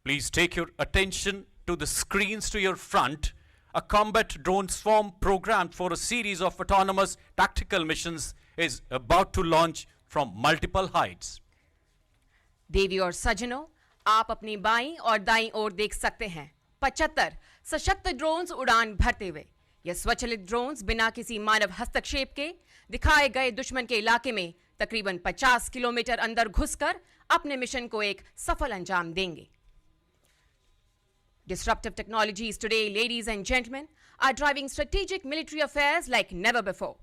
Please take your attention to the screens to your front. A combat drone swarm programmed for a series of autonomous tactical missions is about to launch from multiple heights. देवी और सज्जनों, आप अपनी बाईं और दाईं ओर देख सकते हैं 75 सशक्त ड्रोन्स उड़ान भरते हुए। ये स्वचालित ड्रोन्स बिना किसी मानव हस्तक्षेप के दिखाए गए दुश्मन के इलाके में तकरीबन 50 किलोमीटर अंदर घुसकर अपने मिशन को एक सफल अंजाम देंगे। Disruptive technologies today, ladies and gentlemen, are driving strategic military affairs like never before.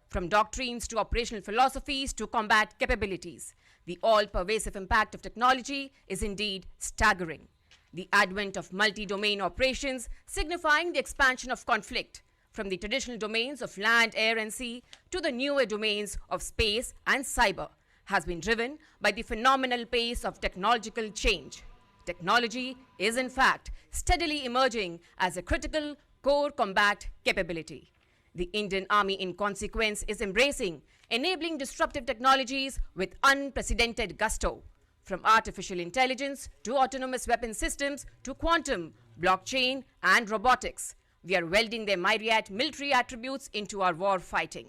From doctrines to operational philosophies to combat capabilities, the all-pervasive impact of technology is indeed staggering. The advent of multi-domain operations signifying the expansion of conflict from the traditional domains of land, air and sea to the newer domains of space and cyber has been driven by the phenomenal pace of technological change. Technology is in fact steadily emerging as a critical core combat capability. The Indian Army in consequence is embracing enabling disruptive technologies with unprecedented gusto. From artificial intelligence to autonomous weapon systems to quantum, blockchain and robotics, we are welding their myriad military attributes into our war fighting.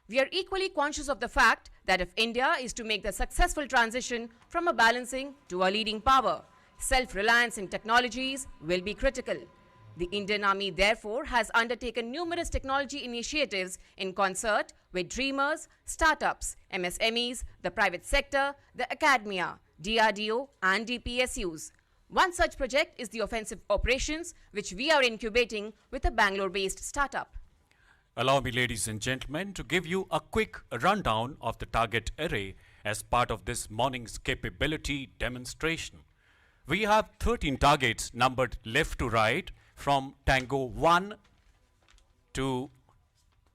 We are equally conscious of the fact that if India is to make the successful transition from a balancing to a leading power, self-reliance in technologies will be critical. The Indian Army therefore has undertaken numerous technology initiatives in concert with dreamers, startups, MSMEs, the private sector, the academia, DRDO and DPSUs. One such project is the Offensive Operations, which we are incubating with a Bangalore-based startup. Allow me, ladies and gentlemen, to give you a quick rundown of the target array as part of this morning's capability demonstration. We have 13 targets numbered left to right from Tango 1 to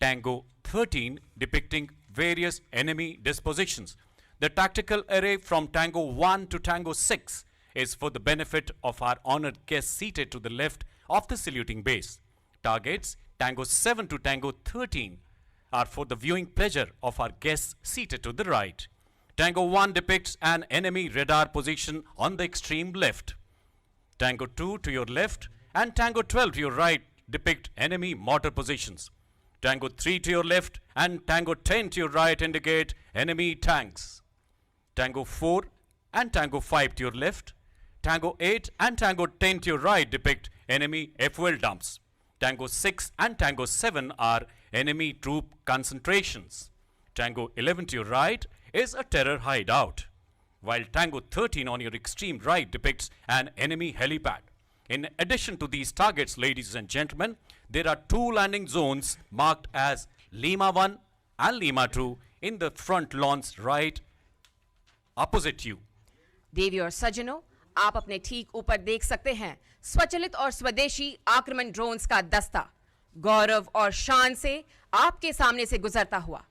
Tango 13, depicting various enemy dispositions. The tactical array from Tango 1 to Tango 6 is for the benefit of our honored guests seated to the left of the saluting base. Targets Tango 7 to Tango 13 are for the viewing pleasure of our guests seated to the right. Tango 1 depicts an enemy radar position on the extreme left. Tango 2 to your left and Tango 12 to your right depict enemy mortar positions. Tango 3 to your left and Tango 10 to your right indicate enemy tanks. Tango 4 and Tango 5 to your left. Tango 8 and Tango 10 to your right depict enemy fuel dumps. Tango 6 and Tango 7 are enemy troop concentrations. Tango 11 to your right is a terror hideout, while Tango 13 on your extreme right depicts an enemy helipad. In addition to these targets, ladies and gentlemen, there are two landing zones marked as Lima 1 and Lima 2 in the front lawns right opposite you. देवी और सज्जनों, आप अपने ठीक ऊपर देख सकते हैं स्वचालित और स्वदेशी आक्रमण ड्रोन्स का दस्ता गौरव और शान से आपके सामने से गुजरता हुआ,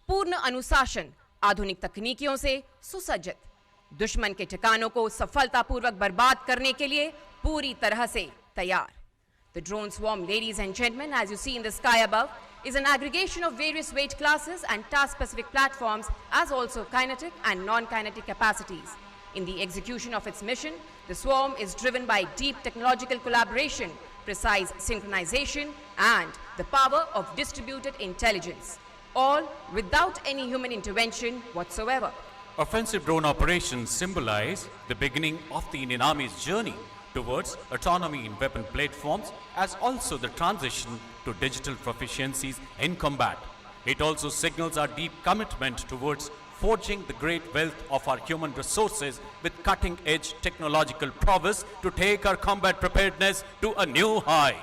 पूर्ण अनुशासन, आधुनिक तकनीकियों से सुसज्जित, दुश्मन के ठिकानों को सफलतापूर्वक बर्बाद करने के लिए पूरी तरह से तैयार. The drone swarm, ladies and gentlemen, as you see in the sky above, is an aggregation of various weight classes and task-specific platforms, as also kinetic and non-kinetic capacities. In the execution of its mission, the swarm is driven by deep technological collaboration, precise synchronization, and the power of distributed intelligence, all without any human intervention whatsoever. Offensive drone operations symbolize the beginning of the Indian Army's journey towards autonomy in weapon platforms, as also the transition to digital proficiencies in combat. It also signals our deep commitment towards forging the great wealth of our human resources with cutting-edge technological prowess to take our combat preparedness to a new high.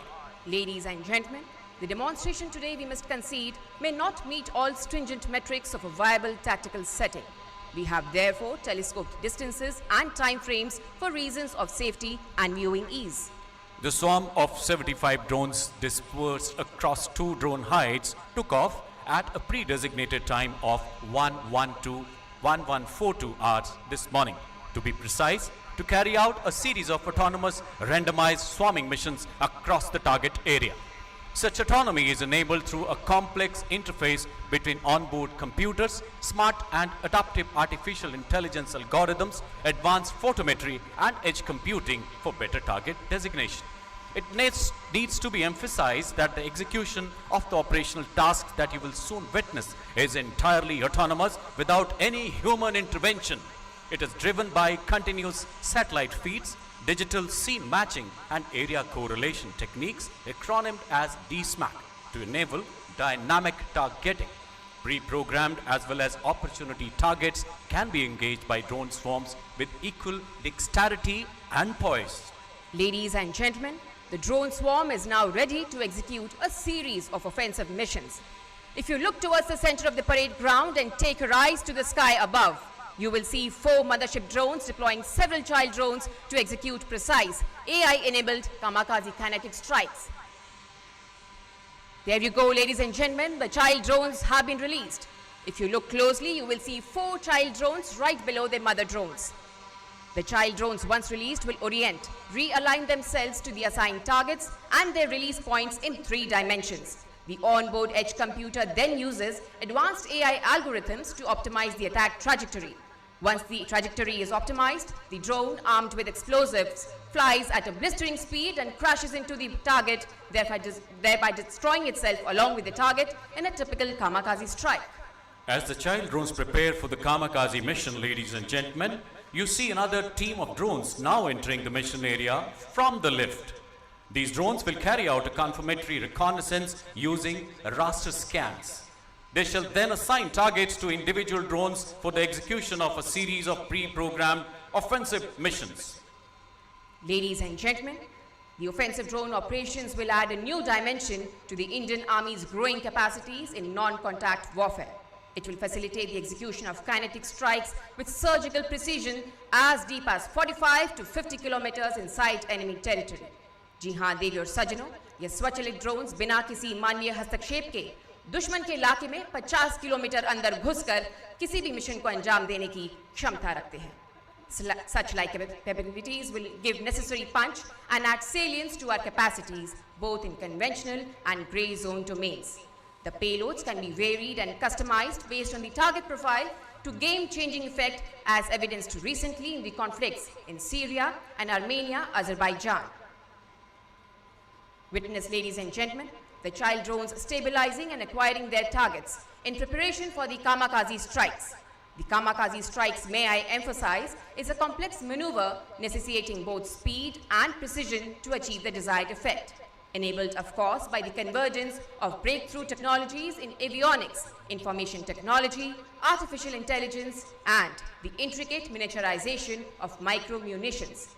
Ladies and gentlemen, the demonstration today, we must concede, may not meet all stringent metrics of a viable tactical setting. We have therefore telescoped distances and time frames for reasons of safety and viewing ease. The swarm of 75 drones dispersed across two drone heights took off at a pre-designated time of 1142 hours this morning. To be precise, to carry out a series of autonomous randomized swarming missions across the target area. Such autonomy is enabled through a complex interface between onboard computers, smart and adaptive artificial intelligence algorithms, advanced photometry and edge computing for better target designation. It needs to be emphasized that the execution of the operational tasks that you will soon witness is entirely autonomous without any human intervention. It is driven by continuous satellite feeds, digital scene matching and area correlation techniques, acronymed as DSMAC, to enable dynamic targeting. Pre-programmed as well as opportunity targets can be engaged by drone swarms with equal dexterity and poise. Ladies and gentlemen, the drone swarm is now ready to execute a series of offensive missions. If you look towards the center of the parade ground and take your eyes to the sky above, you will see 4 mothership drones deploying several child drones to execute precise AI-enabled kamikaze kinetic strikes. There you go, ladies and gentlemen, the child drones have been released. If you look closely, you will see 4 child drones right below their mother drones. The child drones, once released, will orient, realign themselves to the assigned targets and their release points in 3 dimensions. The onboard edge computer then uses advanced AI algorithms to optimize the attack trajectory. Once the trajectory is optimized, the drone, armed with explosives, flies at a blistering speed and crashes into the target, thereby destroying itself along with the target in a typical kamikaze strike. As the child drones prepare for the kamikaze mission, ladies and gentlemen, you see another team of drones now entering the mission area from the lift. These drones will carry out a confirmatory reconnaissance using raster scans. They shall then assign targets to individual drones for the execution of a series of pre-programmed offensive missions. Ladies and gentlemen, the offensive drone operations will add a new dimension to the Indian Army's growing capacities in non-contact warfare. It will facilitate the execution of kinetic strikes with surgical precision as deep as 45 to 50 kilometers inside enemy territory. जी हाँ देवी और सज्जनों, ये स्वचालित drones बिना किसी मानवीय हस्तक्षेप के दुश्मन के इलाके में 50 किलोमीटर अंदर घुसकर किसी भी मिशन को अंजाम देने की क्षमता रखते हैं. Such like capabilities will give necessary punch and add salience to our capacities both in conventional and grey zone domains. The payloads can be varied and customized based on the target profile to game-changing effect as evidenced recently in the conflicts in Syria and Armenia, Azerbaijan. Witness, ladies and gentlemen, the child drones stabilizing and acquiring their targets in preparation for the kamikaze strikes. The kamikaze strikes, may I emphasize, is a complex maneuver necessitating both speed and precision to achieve the desired effect. Enabled, of course, by the convergence of breakthrough technologies in avionics, information technology, artificial intelligence, and the intricate miniaturization of micro-munitions.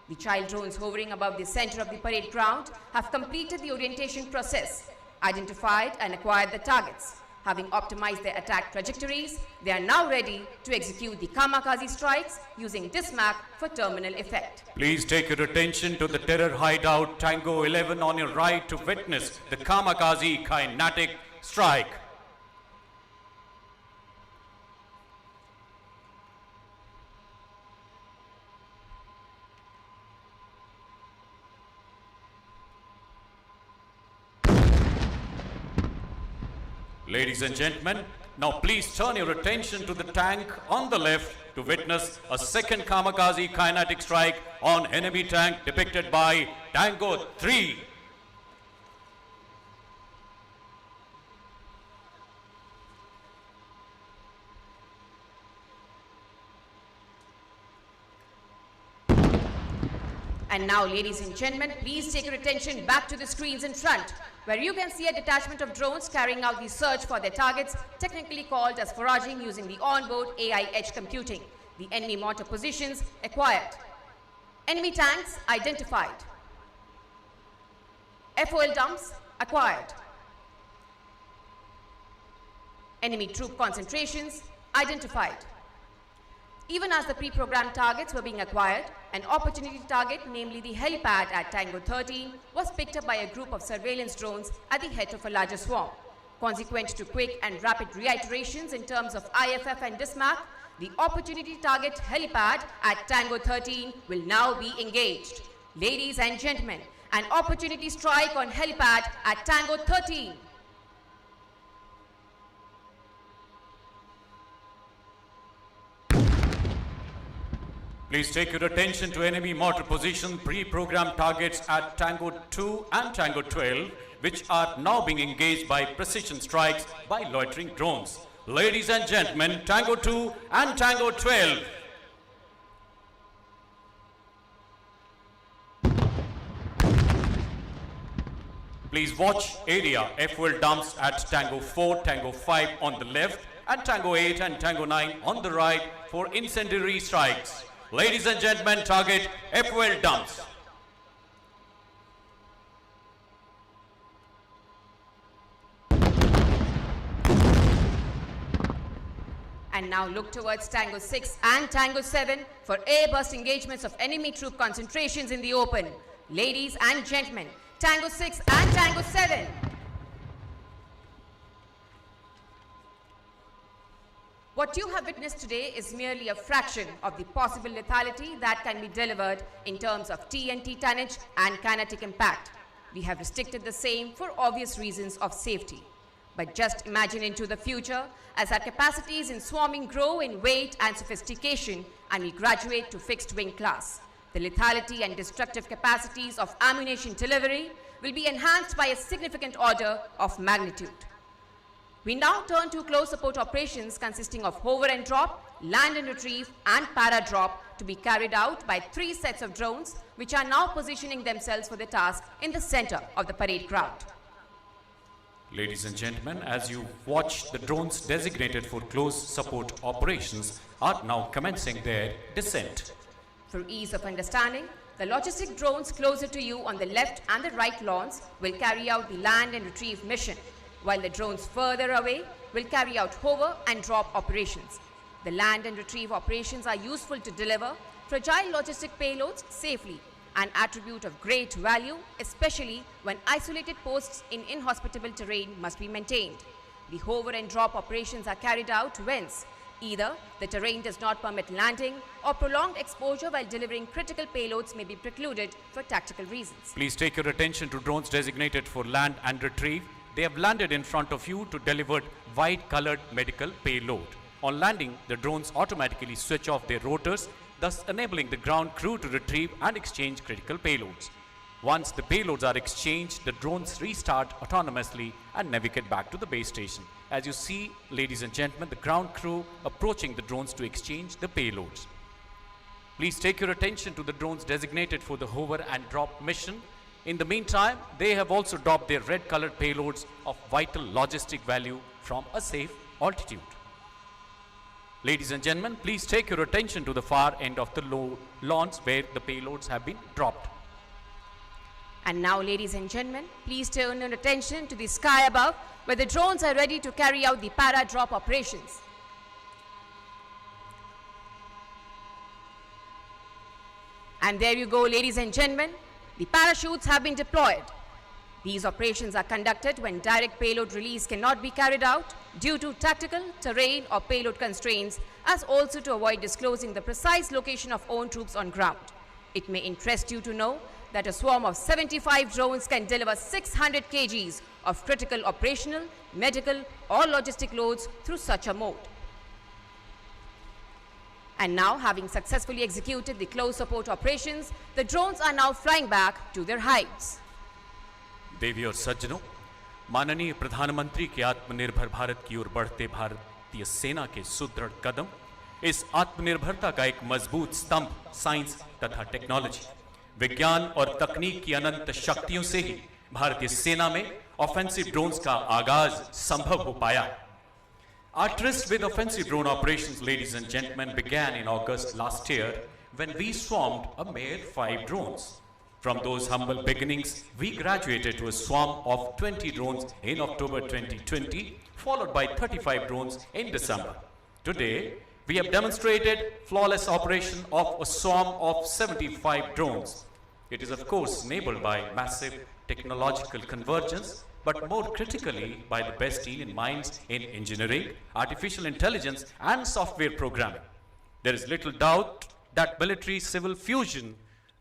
The child drones hovering above the center of the parade ground have completed the orientation process, identified and acquired the targets. Having optimized their attack trajectories, they are now ready to execute the kamikaze strikes using DSMAC for terminal effect. Please take your attention to the terror hideout Tango 11 on your right to witness the kamikaze kinetic strike. Ladies and gentlemen, now please turn your attention to the tank on the left to witness a second kamikaze kinetic strike on enemy tank depicted by Tango 3. And now, ladies and gentlemen, please take your attention back to the screens in front, where you can see a detachment of drones carrying out the search for their targets, technically called as foraging using the onboard AI edge computing. The enemy mortar positions acquired. Enemy tanks identified. FOL dumps acquired. Enemy troop concentrations identified. Even as the pre-programmed targets were being acquired, an opportunity target, namely the helipad at Tango 13, was picked up by a group of surveillance drones at the head of a larger swarm. Consequent to quick and rapid reiterations in terms of IFF and DSMAC, the opportunity target helipad at Tango 13 will now be engaged. Ladies and gentlemen, An opportunity strike on helipad at Tango 13. Please take your attention to enemy mortar position pre-programmed targets at Tango 2 and Tango 12, which are now being engaged by precision strikes by loitering drones. Ladies and gentlemen, Tango 2 and Tango 12. Please watch area fuel dumps at Tango 4, Tango 5 on the left and Tango 8 and Tango 9 on the right for incendiary strikes. Ladies and gentlemen, target fuel dumps. And now look towards Tango 6 and Tango 7 for airburst engagements of enemy troop concentrations in the open. Ladies and gentlemen, Tango 6 and Tango 7. What you have witnessed today is merely a fraction of the possible lethality that can be delivered in terms of TNT tonnage and kinetic impact. We have restricted the same for obvious reasons of safety. But just imagine into the future as our capacities in swarming grow in weight and sophistication and we graduate to fixed wing class. The lethality and destructive capacities of ammunition delivery will be enhanced by a significant order of magnitude. We now turn to close support operations consisting of hover and drop, land and retrieve and para drop to be carried out by 3 sets of drones which are now positioning themselves for the task in the center of the parade ground. Ladies and gentlemen, as you watch, the drones designated for close support operations are now commencing their descent. For ease of understanding, the logistic drones closer to you on the left and the right lawns will carry out the land and retrieve mission, while the drones further away will carry out hover and drop operations. The land and retrieve operations are useful to deliver fragile logistic payloads safely, an attribute of great value, especially when isolated posts in inhospitable terrain must be maintained. The hover and drop operations are carried out whence either the terrain does not permit landing or prolonged exposure while delivering critical payloads may be precluded for tactical reasons. Please take your attention to drones designated for land and retrieve. They have landed in front of you to deliver white-colored medical payload. On landing, the drones automatically switch off their rotors, thus enabling the ground crew to retrieve and exchange critical payloads. Once the payloads are exchanged, the drones restart autonomously and navigate back to the base station. As you see, ladies and gentlemen, the ground crew approaching the drones to exchange the payloads. Please take your attention to the drones designated for the hover and drop mission. In the meantime, they have also dropped their red-colored payloads of vital logistic value from a safe altitude. Ladies and gentlemen, please take your attention to the far end of the lawns where the payloads have been dropped. And now, ladies and gentlemen, please turn your attention to the sky above where the drones are ready to carry out the para-drop operations. And there you go, ladies and gentlemen. The parachutes have been deployed. These operations are conducted when direct payload release cannot be carried out due to tactical, terrain or payload constraints, as also to avoid disclosing the precise location of own troops on ground. It may interest you to know that a swarm of 75 drones can deliver 600 kgs of critical operational, medical or logistic loads through such a mode. And now, having successfully executed the close support operations, the drones are now flying back to their hides. देवी और सज्जनों, माननीय प्रधानमंत्री के आत्मनिर्भर भारत की ओर बढ़ते भारतीय सेना के सुदृढ़ कदम, इस आत्मनिर्भरता का एक मजबूत स्तंभ साइंस तथा टेक्नोलॉजी, विज्ञान और तकनीक की अनंत शक्तियों से ही भारतीय सेना में ऑफेंसिव ड्रोन्स का आगाज संभव हो पाया। Our tryst with offensive drone operations, ladies and gentlemen, began in August last year when we swarmed a mere 5 drones. From those humble beginnings, we graduated to a swarm of 20 drones in October 2020, followed by 35 drones in December. Today, we have demonstrated flawless operation of a swarm of 75 drones. It is of course enabled by massive technological convergence, but more critically by the best team in minds in engineering, artificial intelligence and software programming. There is little doubt that military-civil fusion,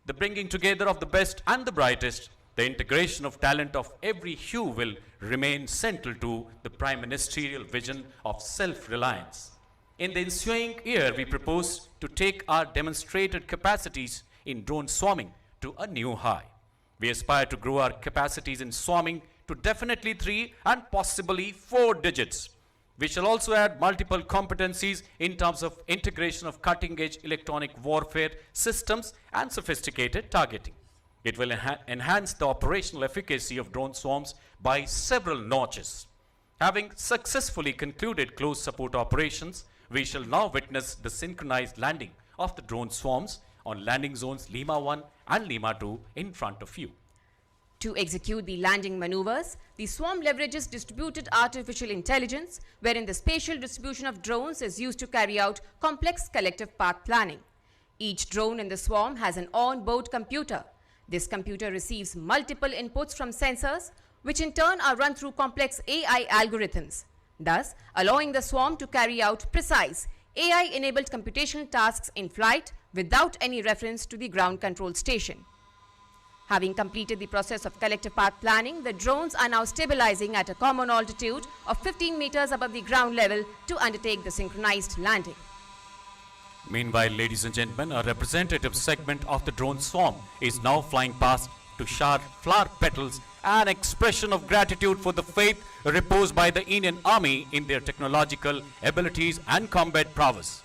the bringing together of the best and the brightest, The integration of talent of every hue will remain central to the prime ministerial vision of self-reliance. In the ensuing year, we propose to take our demonstrated capacities in drone swarming to a new high. We aspire to grow our capacities in swarming to definitely 3 and possibly 4 digits. We shall also add multiple competencies in terms of integration of cutting-edge electronic warfare systems and sophisticated targeting. It will enhance the operational efficacy of drone swarms by several notches. Having successfully concluded close support operations, we shall now witness the synchronized landing of the drone swarms on landing zones Lima 1 and Lima 2 in front of you. To execute the landing maneuvers, the swarm leverages distributed artificial intelligence, wherein the spatial distribution of drones is used to carry out complex collective path planning. Each drone in the swarm has an on-board computer. This computer receives multiple inputs from sensors, which in turn are run through complex AI algorithms, thus allowing the swarm to carry out precise AI-enabled computational tasks in flight without any reference to the ground control station. Having completed the process of collective path planning, the drones are now stabilizing at a common altitude of 15 meters above the ground level to undertake the synchronized landing. Meanwhile, ladies and gentlemen, a representative segment of the drone swarm is now flying past to shower flower petals, an expression of gratitude for the faith reposed by the Indian Army in their technological abilities and combat prowess.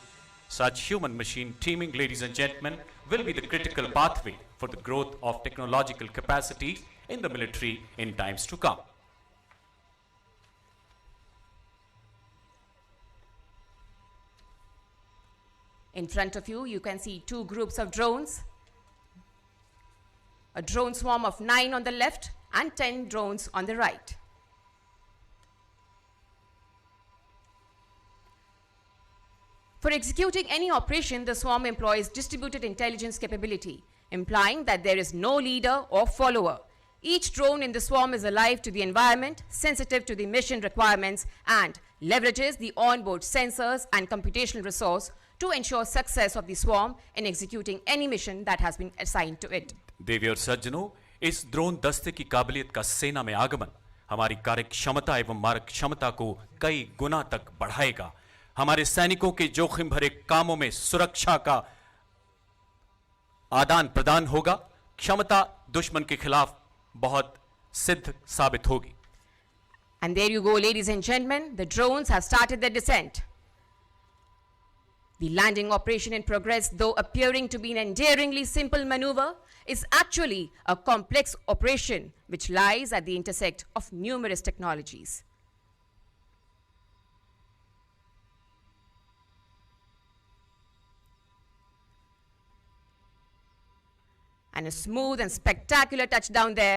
Such human-machine teaming, ladies and gentlemen, will be the critical pathway for the growth of technological capacity in the military in times to come. In front of you, you can see 2 groups of drones. A drone swarm of 9 on the left and 10 drones on the right. For executing any operation, the swarm employs distributed intelligence capability, implying that there is no leader or follower. Each drone in the swarm is alive to the environment, sensitive to the mission requirements, and leverages the onboard sensors and computational resource to ensure success of the swarm in executing any mission that has been assigned to it. देवी और सज्जनों, इस drone दस्ते की काबिलियत का सेना में आगमन हमारी कार्य क्षमता एवं मारक क्षमता को कई गुना तक बढ़ाएगा। हमारे सैनिकों के जोखिम भरे कामों में सुरक्षा का आदान प्रदान होगा। क्षमता दुश्मन के खिलाफ बहुत सिद्ध साबित होगी। And there you go, ladies and gentlemen, the drones have started their descent. The landing operation in progress, though appearing to be an endearingly simple maneuver, is actually a complex operation which lies at the intersect of numerous technologies. And a smooth and spectacular touchdown there